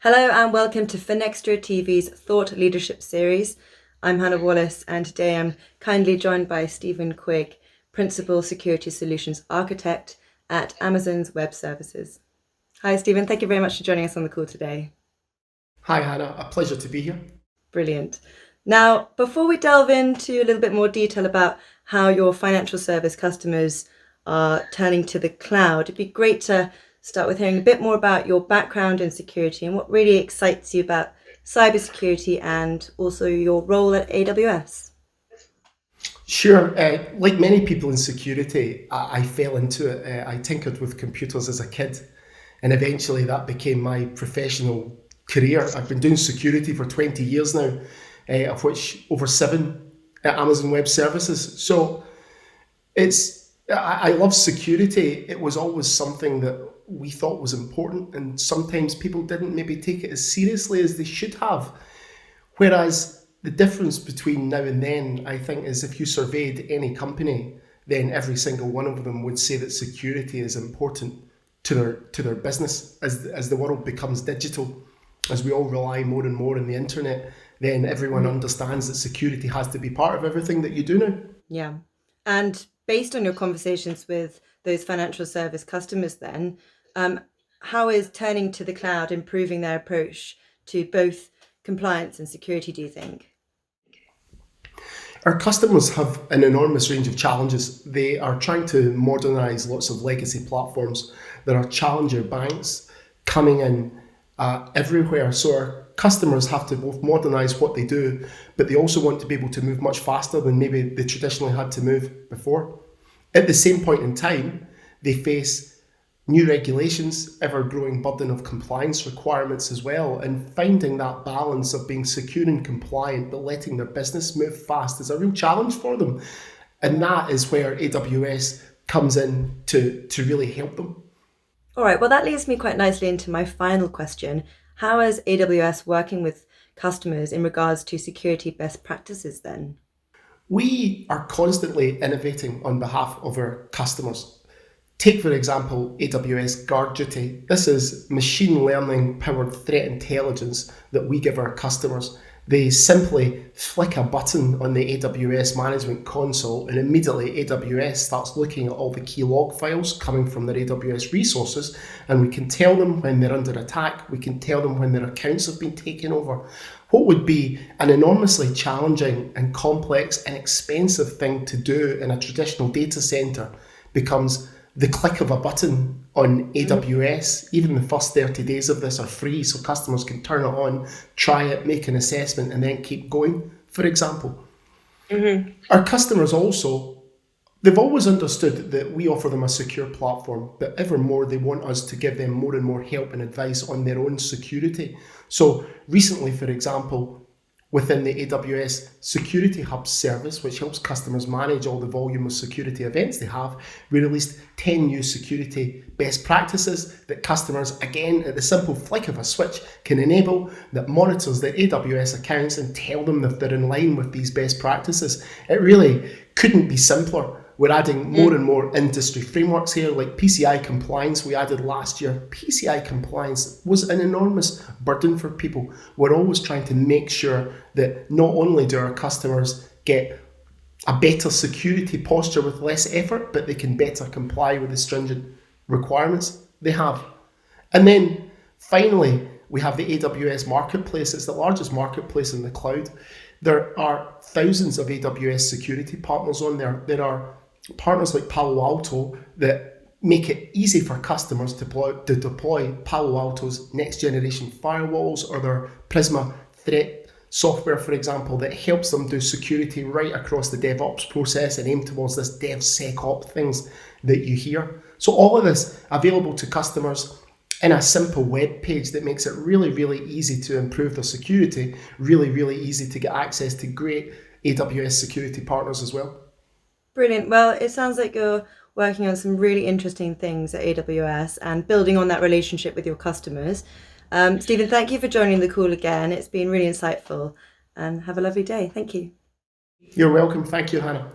Hello and welcome to FinextraTV's Thought Leadership Series. I'm Hannah Wallace and today I'm kindly joined by Stephen Quigg, Principal Security Solutions Architect at Amazon's Web Services. Hi Stephen, thank you very much for joining us on the call today. Hi Hannah, a pleasure to be here. Brilliant. Now, before we delve into a little bit more detail about how your financial service customers are turning to the cloud, it'd be great to start with hearing a bit more about your background in security and what really excites you about cybersecurity and also your role at AWS. Sure, like many people in security, I fell into it. I tinkered with computers as a kid, and eventually that became my professional career. I've been doing security for 20 years now, of which over 7 at Amazon Web Services. So I love security. It was always something that we thought was important, and sometimes people didn't maybe take it as seriously as they should have. Whereas the difference between now and then, I think, is if you surveyed any company, then every single one of them would say that security is important to their business. As the world becomes digital, as we all rely more and more on the internet, then everyone understands that security has to be part of everything that you do now. Yeah. And based on your conversations with those financial service customers then, how is turning to the cloud improving their approach to both compliance and security, do you think? Our customers have an enormous range of challenges. They are trying to modernize lots of legacy platforms. There are challenger banks coming in everywhere. So our customers have to both modernize what they do, but they also want to be able to move much faster than maybe they traditionally had to move before. At the same point in time, they face new regulations, ever-growing burden of compliance requirements as well, and finding that balance of being secure and compliant but letting their business move fast is a real challenge for them. And that is where AWS comes in to really help them. All right, well, that leads me quite nicely into my final question. How is AWS working with customers in regards to security best practices then? We are constantly innovating on behalf of our customers. Take, for example, AWS Guard Duty. This is machine learning powered threat intelligence that we give our customers. They simply flick a button on the AWS management console and immediately AWS starts looking at all the key log files coming from their AWS resources, and we can tell them when they're under attack, we can tell them when their accounts have been taken over. What would be an enormously challenging and complex and expensive thing to do in a traditional data center becomes the click of a button on AWS. Even the first 30 days of this are free, so customers can turn it on, try it, make an assessment, and then keep going, for example. Our customers also, they've always understood that we offer them a secure platform, but ever more they want us to give them more and more help and advice on their own security. So recently, for example, within the AWS Security Hub service, which helps customers manage all the volume of security events they have, we released 10 new security best practices that customers, again, at the simple flick of a switch, can enable, that monitors their AWS accounts and tell them if they're in line with these best practices. It really couldn't be simpler. We're adding more and more industry frameworks here, like PCI compliance we added last year. PCI compliance was an enormous burden for people. We're always trying to make sure that not only do our customers get a better security posture with less effort, but they can better comply with the stringent requirements they have. And then finally, we have the AWS Marketplace. It's the largest marketplace in the cloud. There are thousands of AWS security partners on there. There are partners like Palo Alto that make it easy for customers to deploy Palo Alto's next generation firewalls or their Prisma threat software, for example, that helps them do security right across the DevOps process and aim towards this DevSecOps things that you hear. So all of this available to customers in a simple web page that makes it really, really easy to improve their security, really, really easy to get access to great AWS security partners as well. Brilliant. Well, it sounds like you're working on some really interesting things at AWS and building on that relationship with your customers. Stephen, thank you for joining the call again. It's been really insightful and have a lovely day. Thank you. You're welcome. Thank you, Hannah.